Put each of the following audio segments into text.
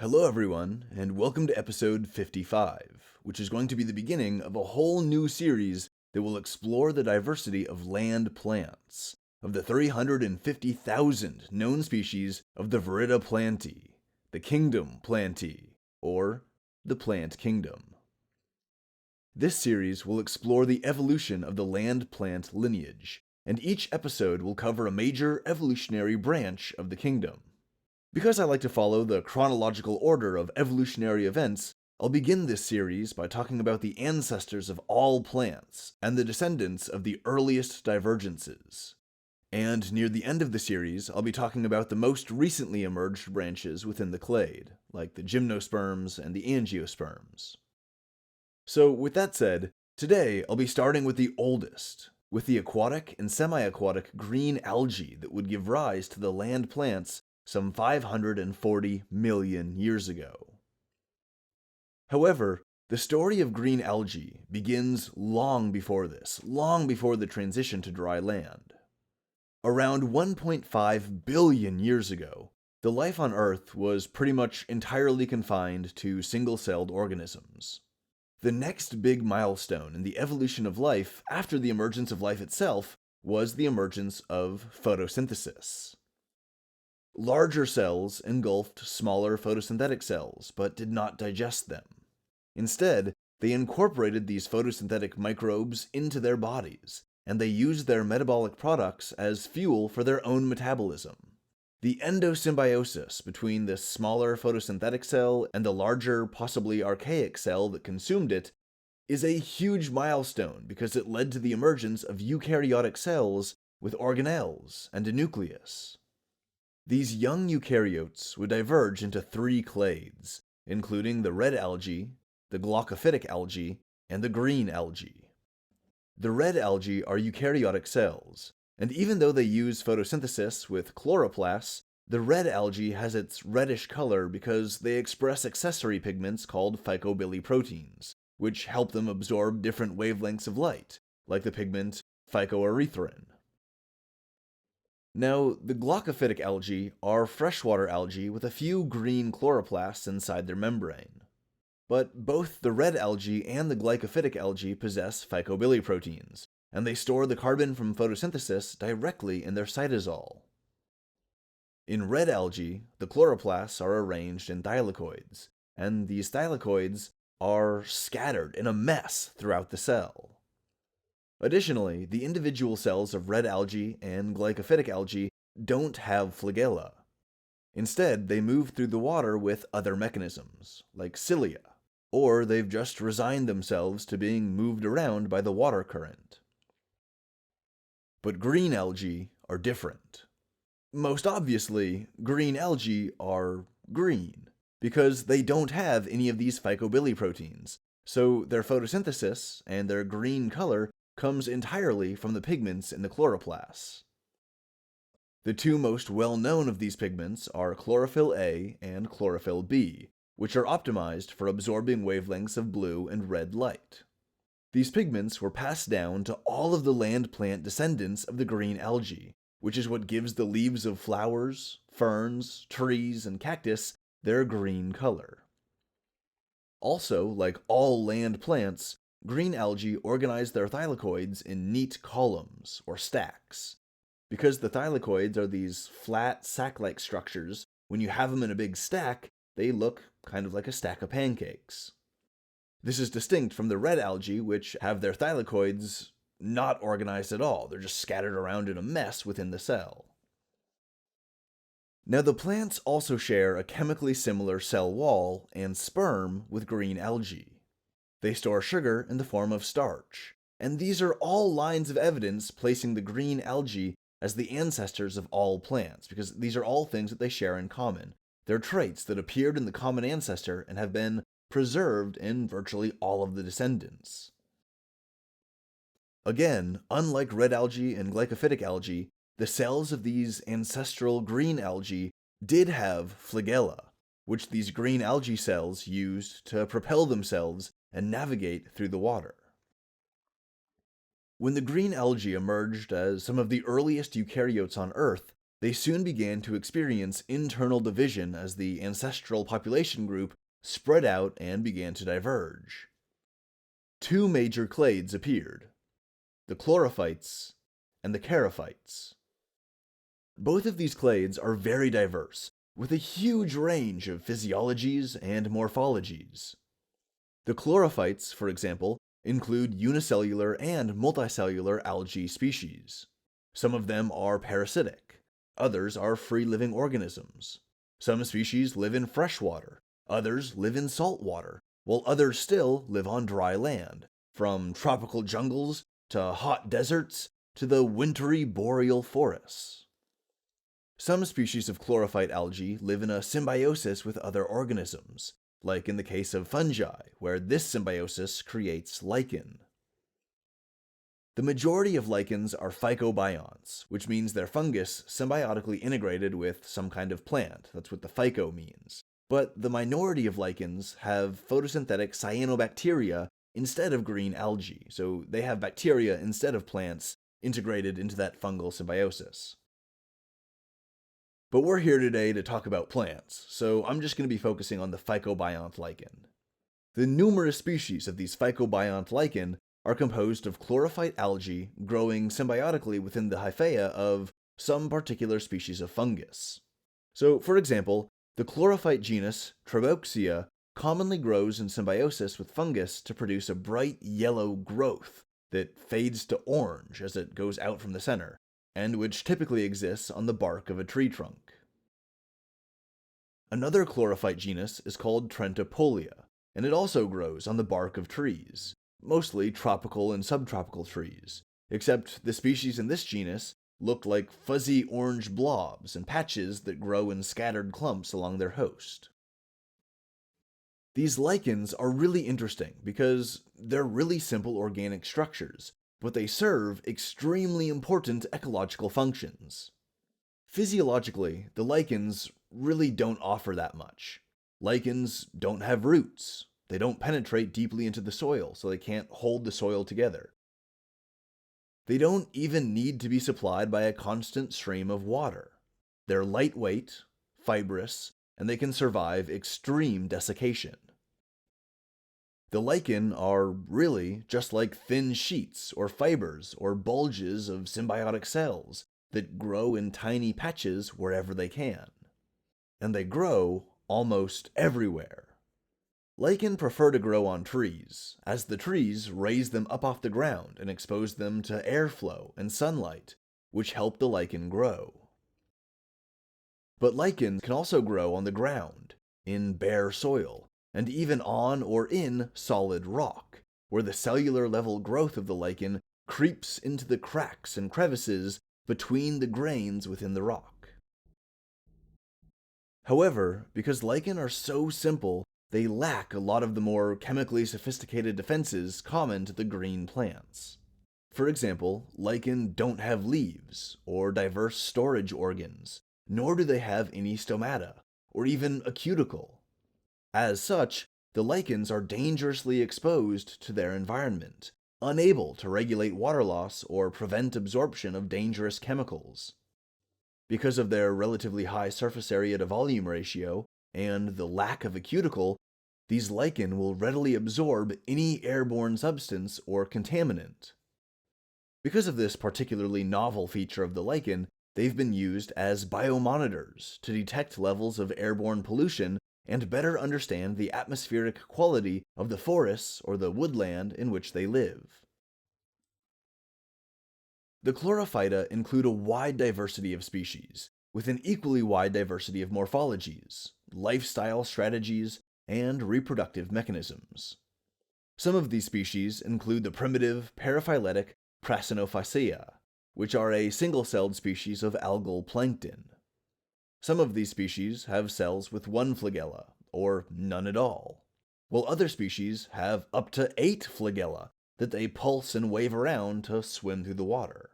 Hello everyone, and welcome to episode 55, which is going to be the beginning of a whole new series that will explore the diversity of land plants, of the 350,000 known species of the Kingdom Plantae, the Kingdom Plantae, or the plant kingdom. This series will explore the evolution of the land plant lineage, and each episode will cover a major evolutionary branch of the kingdom. Because I like to follow the chronological order of evolutionary events, I'll begin this series by talking about the ancestors of all plants and the descendants of the earliest divergences. And near the end of the series, I'll be talking about the most recently emerged branches within the clade, like the gymnosperms and the angiosperms. So with that said, today I'll be starting with the oldest, with the aquatic and semi-aquatic green algae that would give rise to the land plants some 540 million years ago. However, the story of green algae begins long before this, long before the transition to dry land. Around 1.5 billion years ago, the life on Earth was pretty much entirely confined to single-celled organisms. The next big milestone in the evolution of life after the emergence of life itself was the emergence of photosynthesis. Larger cells engulfed smaller photosynthetic cells, but did not digest them. Instead, they incorporated these photosynthetic microbes into their bodies, and they used their metabolic products as fuel for their own metabolism. The endosymbiosis between this smaller photosynthetic cell and the larger, possibly archaic cell that consumed it is a huge milestone because it led to the emergence of eukaryotic cells with organelles and a nucleus. These young eukaryotes would diverge into three clades, including the red algae, the glaucophytic algae, and the green algae. The red algae are eukaryotic cells, and even though they use photosynthesis with chloroplasts, the red algae has its reddish color because they express accessory pigments called phycobiliproteins, which help them absorb different wavelengths of light, like the pigment phycoerythrin. Now, the glaucophytic algae are freshwater algae with a few green chloroplasts inside their membrane. But both the red algae and the glycophytic algae possess phycobiliproteins, and they store the carbon from photosynthesis directly in their cytosol. In red algae, the chloroplasts are arranged in thylakoids, and these thylakoids are scattered in a mess throughout the cell. Additionally, the individual cells of red algae and glycophytic algae don't have flagella. Instead, they move through the water with other mechanisms, like cilia, or they've just resigned themselves to being moved around by the water current. But green algae are different. Most obviously, green algae are green, because they don't have any of these phycobiliproteins, so their photosynthesis and their green color comes entirely from the pigments in the chloroplasts. The two most well-known of these pigments are chlorophyll A and chlorophyll B, which are optimized for absorbing wavelengths of blue and red light. These pigments were passed down to all of the land plant descendants of the green algae, which is what gives the leaves of flowers, ferns, trees, and cactus their green color. Also, like all land plants, green algae organize their thylakoids in neat columns, or stacks. Because the thylakoids are these flat, sac-like structures, when you have them in a big stack, they look kind of like a stack of pancakes. This is distinct from the red algae, which have their thylakoids not organized at all. They're just scattered around in a mess within the cell. Now, the plants also share a chemically similar cell wall and sperm with green algae. They store sugar in the form of starch, and these are all lines of evidence placing the green algae as the ancestors of all plants, because these are all things that they share in common. They're traits that appeared in the common ancestor and have been preserved in virtually all of the descendants. Again, unlike red algae and glycophytic algae, the cells of these ancestral green algae did have flagella, which these green algae cells used to propel themselves and navigate through the water. When the green algae emerged as some of the earliest eukaryotes on Earth, They soon began to experience internal division as the ancestral population group spread out and began to diverge. Two major clades appeared, the chlorophytes and the charophytes. Both of these clades are very diverse, with a huge range of physiologies and morphologies. The chlorophytes, for example, include unicellular and multicellular algae species. Some of them are parasitic, others are free-living organisms. Some species live in freshwater, others live in salt water, while others still live on dry land, from tropical jungles to hot deserts to the wintry boreal forests. Some species of chlorophyte algae live in a symbiosis with other organisms, like in the case of fungi, where this symbiosis creates lichen. The majority of lichens are phycobionts, which means they're fungus symbiotically integrated with some kind of plant. That's what the phyco means. But the minority of lichens have photosynthetic cyanobacteria instead of green algae, so they have bacteria instead of plants integrated into that fungal symbiosis. But we're here today to talk about plants, so I'm just going to be focusing on the phycobiont lichen. The numerous species of these phycobiont lichen are composed of chlorophyte algae growing symbiotically within the hyphaea of some particular species of fungus. So, for example, the chlorophyte genus Traboxia commonly grows in symbiosis with fungus to produce a bright yellow growth that fades to orange as it goes out from the center, and which typically exists on the bark of a tree trunk. Another chlorophyte genus is called Trentipolia, and it also grows on the bark of trees, mostly tropical and subtropical trees, except the species in this genus look like fuzzy orange blobs and patches that grow in scattered clumps along their host. These lichens are really interesting because they're really simple organic structures, but they serve extremely important ecological functions. Physiologically, the lichens really don't offer that much. Lichens don't have roots. They don't penetrate deeply into the soil, so they can't hold the soil together. They don't even need to be supplied by a constant stream of water. They're lightweight, fibrous, and they can survive extreme desiccation. The lichen are really just like thin sheets or fibers or bulges of symbiotic cells that grow in tiny patches wherever they can. And they grow almost everywhere. Lichen prefer to grow on trees, as the trees raise them up off the ground and expose them to airflow and sunlight, which help the lichen grow. But lichens can also grow on the ground, in bare soil, and even on or in solid rock, where the cellular level growth of the lichen creeps into the cracks and crevices between the grains within the rock. However, because lichen are so simple, they lack a lot of the more chemically sophisticated defenses common to the green plants. For example, lichen don't have leaves, or diverse storage organs, nor do they have any stomata, or even a cuticle. As such, the lichens are dangerously exposed to their environment, unable to regulate water loss or prevent absorption of dangerous chemicals. Because of their relatively high surface area to volume ratio, and the lack of a cuticle, these lichen will readily absorb any airborne substance or contaminant. Because of this particularly novel feature of the lichen, they've been used as biomonitors to detect levels of airborne pollution and better understand the atmospheric quality of the forests or the woodland in which they live. The Chlorophyta include a wide diversity of species, with an equally wide diversity of morphologies, lifestyle strategies, and reproductive mechanisms. Some of these species include the primitive paraphyletic Prasinophyceae, which are a single-celled species of algal plankton. Some of these species have cells with one flagella, or none at all, while other species have up to 8 flagella that they pulse and wave around to swim through the water.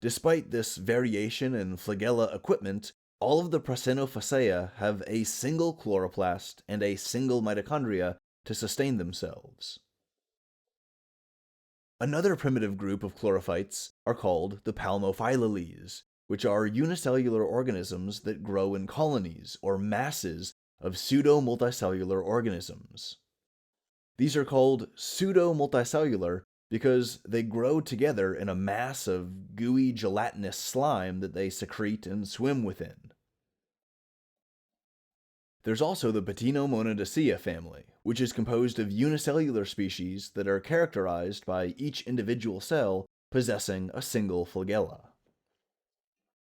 Despite this variation in flagella equipment, all of the Prasinophyceae have a single chloroplast and a single mitochondria to sustain themselves. Another primitive group of chlorophytes are called the palmophylleles, which are unicellular organisms that grow in colonies or masses of pseudo-multicellular organisms. These are called pseudo-multicellular because they grow together in a mass of gooey gelatinous slime that they secrete and swim within. There's also the Patinomonadacea family, which is composed of unicellular species that are characterized by each individual cell possessing a single flagella.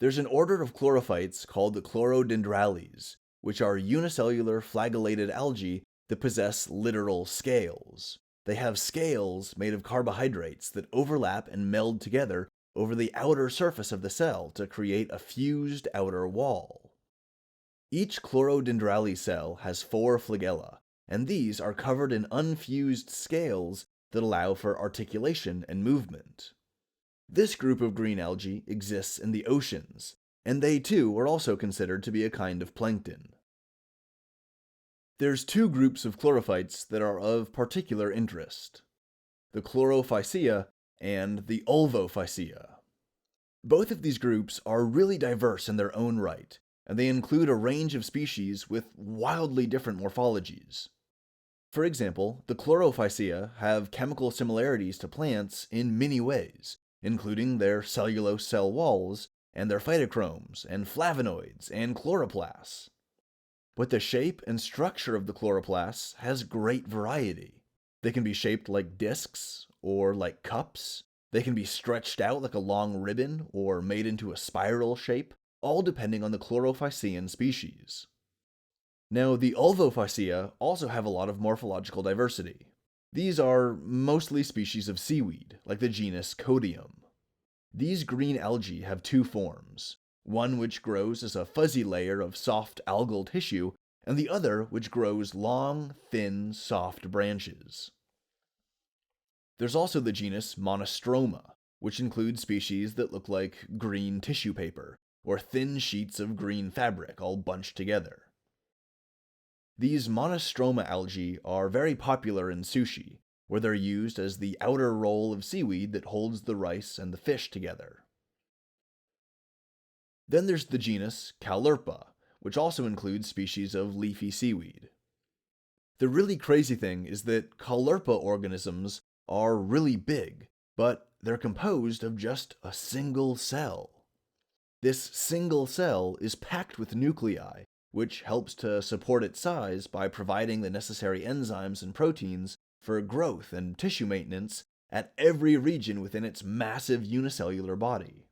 There's an order of chlorophytes called the Chlorodendrales, which are unicellular flagellated algae that possess literal scales. They have scales made of carbohydrates that overlap and meld together over the outer surface of the cell to create a fused outer wall. Each Chlorodendrale cell has 4 flagella, and these are covered in unfused scales that allow for articulation and movement. This group of green algae exists in the oceans, and they too are also considered to be a kind of plankton. There's 2 groups of chlorophytes that are of particular interest: the Chlorophycea and the Ulvophycea. Both of these groups are really diverse in their own right, and they include a range of species with wildly different morphologies. For example, the Chlorophycea have chemical similarities to plants in many ways, including their cellulose cell walls, and their phytochromes, and flavonoids, and chloroplasts. But the shape and structure of the chloroplasts has great variety. They can be shaped like discs, or like cups. They can be stretched out like a long ribbon, or made into a spiral shape, all depending on the Chlorophycean species. Now, the Ulvophycea also have a lot of morphological diversity. These are mostly species of seaweed, like the genus Codium. These green algae have 2 forms, one which grows as a fuzzy layer of soft algal tissue, and the other which grows long, thin, soft branches. There's also the genus Monostroma, which includes species that look like green tissue paper, or thin sheets of green fabric all bunched together. These Monostroma algae are very popular in sushi, where they're used as the outer roll of seaweed that holds the rice and the fish together. Then there's the genus Caulerpa, which also includes species of leafy seaweed. The really crazy thing is that Caulerpa organisms are really big, but they're composed of just a single cell. This single cell is packed with nuclei, which helps to support its size by providing the necessary enzymes and proteins for growth and tissue maintenance at every region within its massive unicellular body.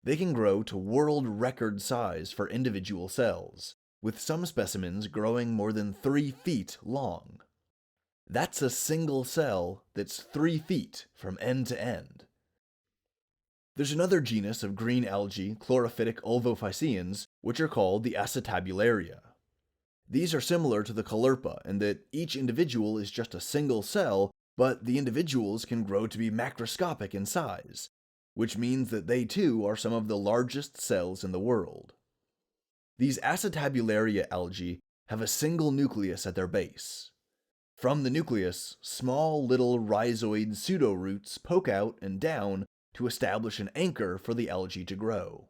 They can grow to world record size for individual cells, with some specimens growing more than 3 feet long. That's a single cell that's 3 feet from end to end. There's another genus of green algae, chlorophytic ulvophyceans, which are called the Acetabularia. These are similar to the Caulerpa in that each individual is just a single cell, but the individuals can grow to be macroscopic in size, which means that they too are some of the largest cells in the world. These Acetabularia algae have a single nucleus at their base. From the nucleus, small little rhizoid pseudoroots poke out and down to establish an anchor for the algae to grow.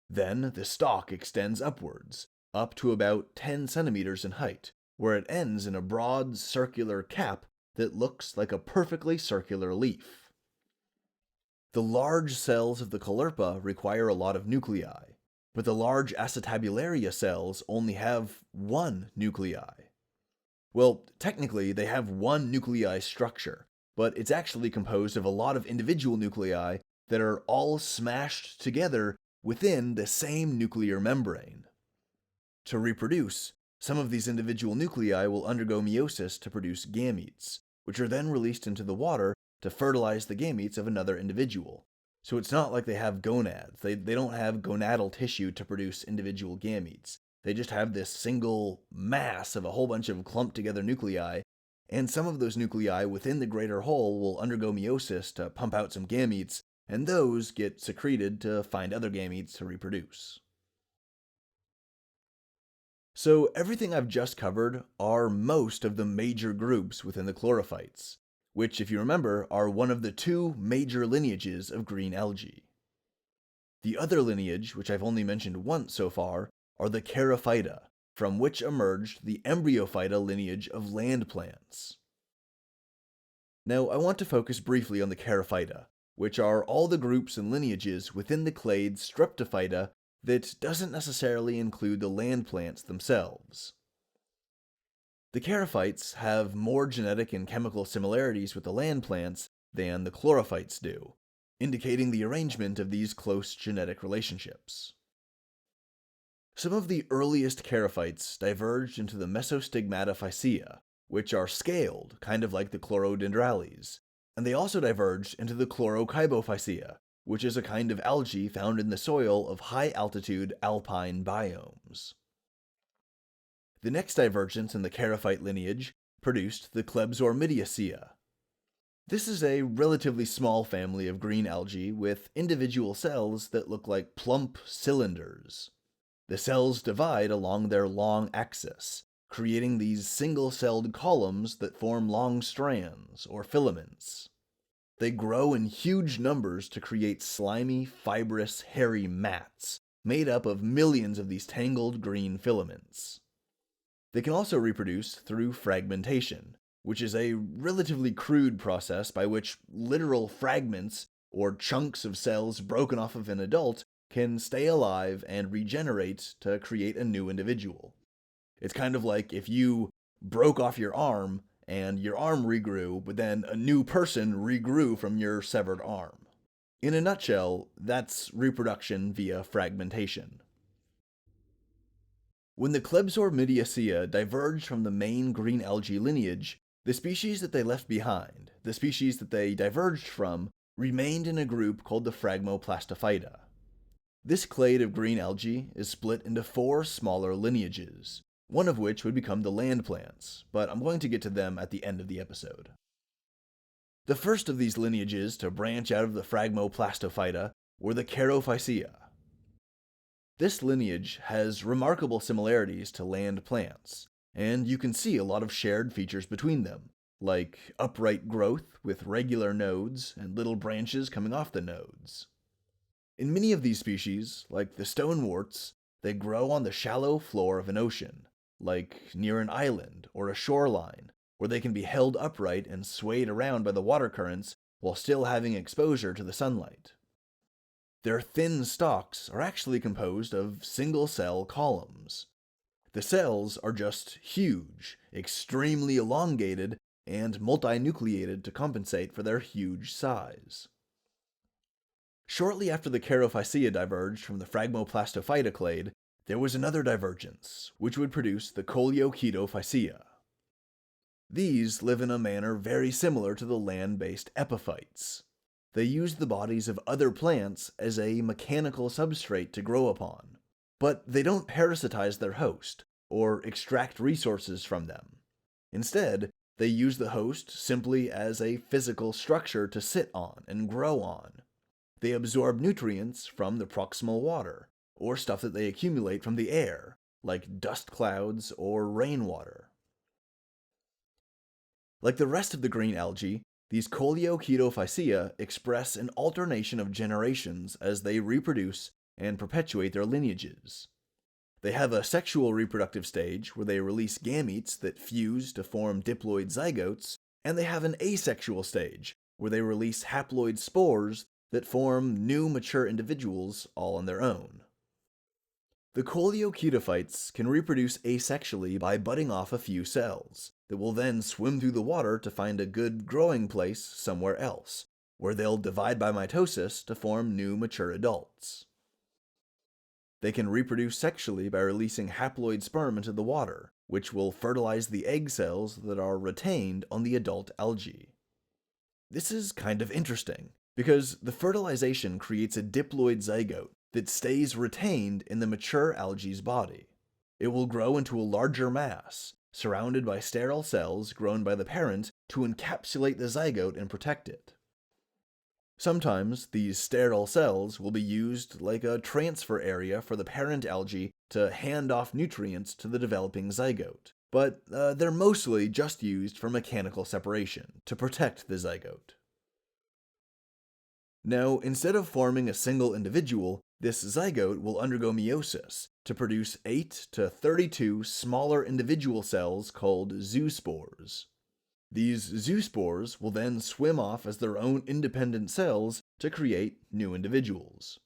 Then the stalk extends upwards, up to about 10 centimeters in height, where it ends in a broad circular cap that looks like a perfectly circular leaf. The large cells of the Caulerpa require a lot of nuclei, but the large Acetabularia cells only have 1 nuclei. Well, technically they have 1 nuclei structure, but it's actually composed of a lot of individual nuclei that are all smashed together within the same nuclear membrane. To reproduce, some of these individual nuclei will undergo meiosis to produce gametes, which are then released into the water to fertilize the gametes of another individual. So it's not like they have gonads. They don't have gonadal tissue to produce individual gametes. They just have this single mass of a whole bunch of clumped together nuclei, and some of those nuclei within the greater whole will undergo meiosis to pump out some gametes, and those get secreted to find other gametes to reproduce. So everything I've just covered are most of the major groups within the chlorophytes, which, if you remember, are one of the 2 major lineages of green algae. The other lineage, which I've only mentioned once so far, are the Chlorophyta, from which emerged the Embryophyta lineage of land plants. Now, I want to focus briefly on the Chlorophyta, which are all the groups and lineages within the clade Streptophyta that doesn't necessarily include the land plants themselves. The charophytes have more genetic and chemical similarities with the land plants than the chlorophytes do, indicating the arrangement of these close genetic relationships. Some of the earliest charophytes diverged into the Mesostigmatophyceae, which are scaled, kind of like the Chlorodendrales, and they also diverged into the Chlorokybophyceae, which is a kind of algae found in the soil of high-altitude alpine biomes. The next divergence in the charophyte lineage produced the Klebsormitiaceae. This is a relatively small family of green algae with individual cells that look like plump cylinders. The cells divide along their long axis, creating these single-celled columns that form long strands, or filaments. They grow in huge numbers to create slimy, fibrous, hairy mats, made up of millions of these tangled green filaments. They can also reproduce through fragmentation, which is a relatively crude process by which literal fragments, or chunks of cells broken off of an adult, can stay alive and regenerate to create a new individual. It's kind of like if you broke off your arm, and your arm regrew, but then a new person regrew from your severed arm. In a nutshell, that's reproduction via fragmentation. When the Klebsormitiaceae diverged from the main green algae lineage, the species that they left behind, the species that they diverged from, remained in a group called the Phragmoplastophyta. This clade of green algae is split into 4 smaller lineages, one of which would become the land plants, but I'm going to get to them at the end of the episode. The first of these lineages to branch out of the Phragmoplastophyta were the Charophyceae. This lineage has remarkable similarities to land plants, and you can see a lot of shared features between them, like upright growth with regular nodes and little branches coming off the nodes. In many of these species, like the stoneworts, they grow on the shallow floor of an ocean, like near an island or a shoreline, where they can be held upright and swayed around by the water currents while still having exposure to the sunlight. Their thin stalks are actually composed of single-cell columns. The cells are just huge, extremely elongated, and multinucleated to compensate for their huge size. Shortly after the Charophyceae diverged from the Phragmoplastophyta clade, there was another divergence, which would produce the Coleochaetophyceae. These live in a manner very similar to the land-based epiphytes. They use the bodies of other plants as a mechanical substrate to grow upon, but they don't parasitize their host, or extract resources from them. Instead, they use the host simply as a physical structure to sit on and grow on. They absorb nutrients from the proximal water, or stuff that they accumulate from the air, like dust clouds or rainwater. Like the rest of the green algae, these Coleochaetophyceae express an alternation of generations as they reproduce and perpetuate their lineages. They have a sexual reproductive stage where they release gametes that fuse to form diploid zygotes, and they have an asexual stage where they release haploid spores that form new mature individuals all on their own. The coleochaetophytes can reproduce asexually by budding off a few cells that will then swim through the water to find a good growing place somewhere else, where they'll divide by mitosis to form new mature adults. They can reproduce sexually by releasing haploid sperm into the water, which will fertilize the egg cells that are retained on the adult algae. This is kind of interesting, because the fertilization creates a diploid zygote that stays retained in the mature algae's body. It will grow into a larger mass, surrounded by sterile cells grown by the parent to encapsulate the zygote and protect it. Sometimes these sterile cells will be used like a transfer area for the parent algae to hand off nutrients to the developing zygote, but they're mostly just used for mechanical separation, to protect the zygote. Now, instead of forming a single individual, This zygote will undergo meiosis to produce 8 to 32 smaller individual cells called zoospores. These zoospores will then swim off as their own independent cells to create new individuals.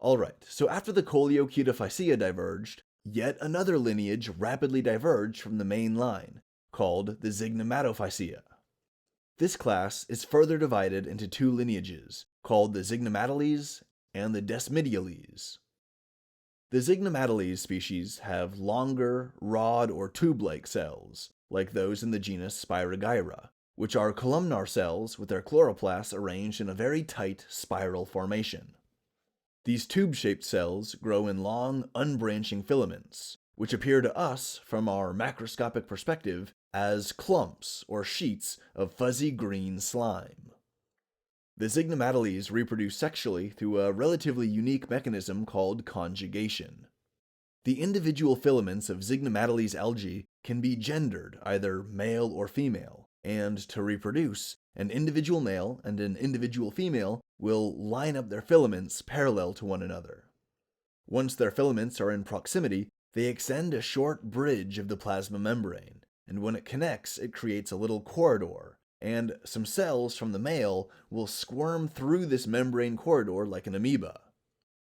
Alright, so after the Coleochaetophyceae diverged, yet another lineage rapidly diverged from the main line, called the Zygnomatophyceae. This class is further divided into two lineages, called the Zygnomatales and the Desmidiales. The Zygnomatales species have longer, rod or tube-like cells, like those in the genus Spirogyra, which are columnar cells with their chloroplasts arranged in a very tight spiral formation. These tube-shaped cells grow in long, unbranching filaments, which appear to us, from our macroscopic perspective, as clumps or sheets of fuzzy green slime. The Zygnomatales reproduce sexually through a relatively unique mechanism called conjugation. The individual filaments of Zygnomatales algae can be gendered, either male or female, and to reproduce, an individual male and an individual female will line up their filaments parallel to one another. Once their filaments are in proximity, they extend a short bridge of the plasma membrane, and when it connects, it creates a little corridor, and some cells from the male will squirm through this membrane corridor like an amoeba.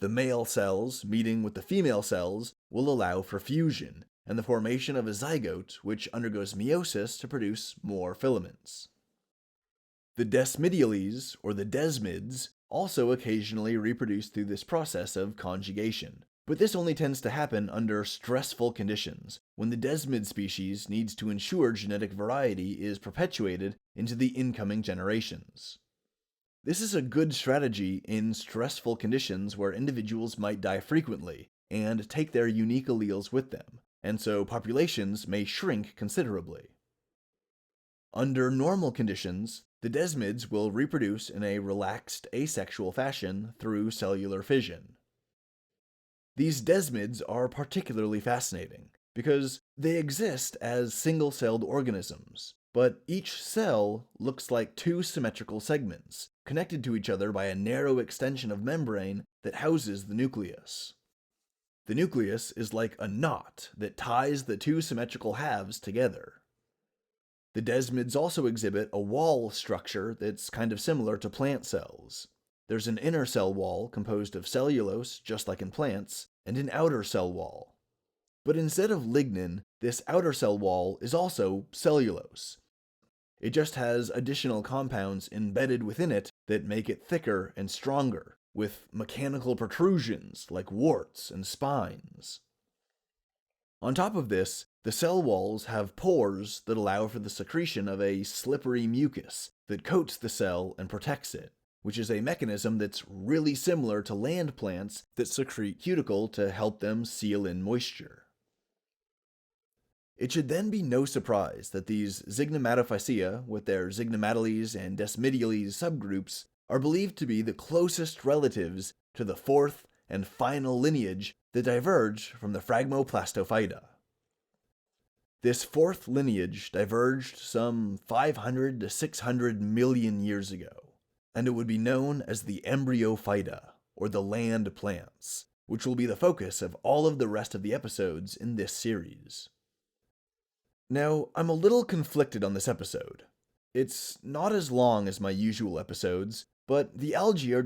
The male cells, meeting with the female cells, will allow for fusion, and the formation of a zygote which undergoes meiosis to produce more filaments. The Desmidiales, or the desmids, also occasionally reproduce through this process of conjugation, but this only tends to happen under stressful conditions, when the desmid species needs to ensure genetic variety is perpetuated into the incoming generations. This is a good strategy in stressful conditions where individuals might die frequently and take their unique alleles with them, and so populations may shrink considerably. Under normal conditions, the desmids will reproduce in a relaxed, asexual fashion through cellular fission. These desmids are particularly fascinating because they exist as single-celled organisms, but each cell looks like two symmetrical segments, connected to each other by a narrow extension of membrane that houses the nucleus. The nucleus is like a knot that ties the two symmetrical halves together. The desmids also exhibit a wall structure that's kind of similar to plant cells. There's an inner cell wall composed of cellulose, just like in plants, and an outer cell wall. But instead of lignin, this outer cell wall is also cellulose. It just has additional compounds embedded within it that make it thicker and stronger, with mechanical protrusions like warts and spines. On top of this, the cell walls have pores that allow for the secretion of a slippery mucus that coats the cell and protects it, which is a mechanism that's really similar to land plants that secrete cuticle to help them seal in moisture. It should then be no surprise that these Zygnomatophyceae, with their Zygnomatales and Desmidiales subgroups, are believed to be the closest relatives to the fourth and final lineage that diverged from the Phragmoplastophyta. This fourth lineage diverged some 500 to 600 million years ago, and it would be known as the Embryophyta, or the land plants, which will be the focus of all of the rest of the episodes in this series. Now, I'm a little conflicted on this episode. It's not as long as my usual episodes, but the algae are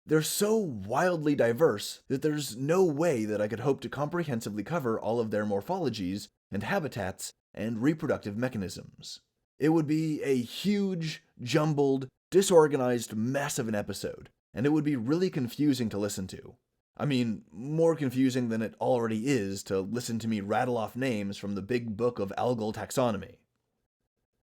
they're so wildly diverse that there's no way that I could hope to comprehensively cover all of their morphologies and habitats and reproductive mechanisms. It would be a huge, jumbled, disorganized mess of an episode, and it would be really confusing to listen to. I mean, more confusing than it already is to listen to me rattle off names from the big book of algal taxonomy.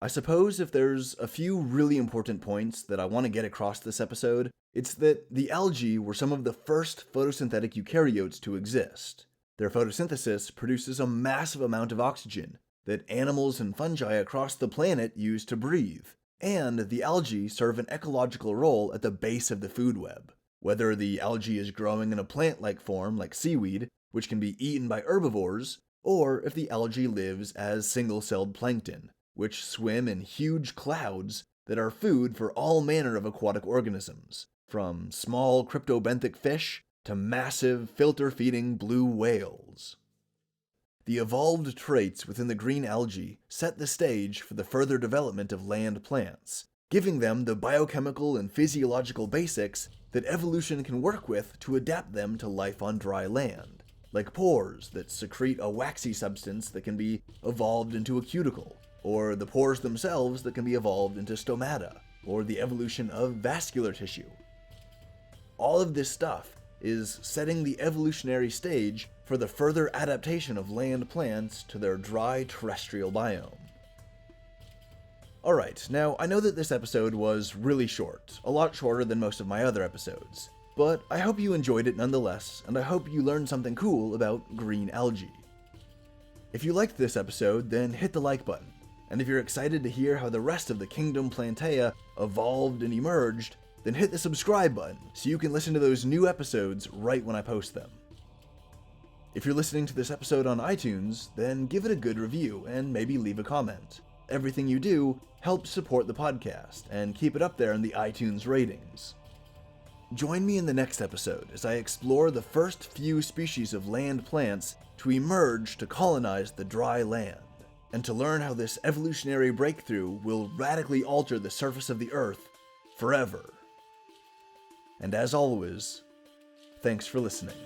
I suppose if there's a few really important points that I want to get across this episode, it's that the algae were some of the first photosynthetic eukaryotes to exist. Their photosynthesis produces a massive amount of oxygen that animals and fungi across the planet use to breathe, and the algae serve an ecological role at the base of the food web. Whether the algae is growing in a plant-like form like seaweed, which can be eaten by herbivores, or if the algae lives as single-celled plankton, which swim in huge clouds that are food for all manner of aquatic organisms, from small cryptobenthic fish to massive filter-feeding blue whales. The evolved traits within the green algae set the stage for the further development of land plants, giving them the biochemical and physiological basics that evolution can work with to adapt them to life on dry land, like pores that secrete a waxy substance that can be evolved into a cuticle, or the pores themselves that can be evolved into stomata, or the evolution of vascular tissue. All of this stuff is setting the evolutionary stage for the further adaptation of land plants to their dry terrestrial biome. Alright, now I know that this episode was really short, a lot shorter than most of my other episodes, but I hope you enjoyed it nonetheless, and I hope you learned something cool about green algae. If you liked this episode, then hit the like button, and if you're excited to hear how the rest of the Kingdom Plantae evolved and emerged, then hit the subscribe button so you can listen to those new episodes right when I post them. If you're listening to this episode on iTunes, then give it a good review and maybe leave a comment. Everything you do helps support the podcast and keep it up there in the iTunes ratings. Join me in the next episode as I explore the first few species of land plants to emerge to colonize the dry land, and to learn how this evolutionary breakthrough will radically alter the surface of the Earth forever. And as always, thanks for listening.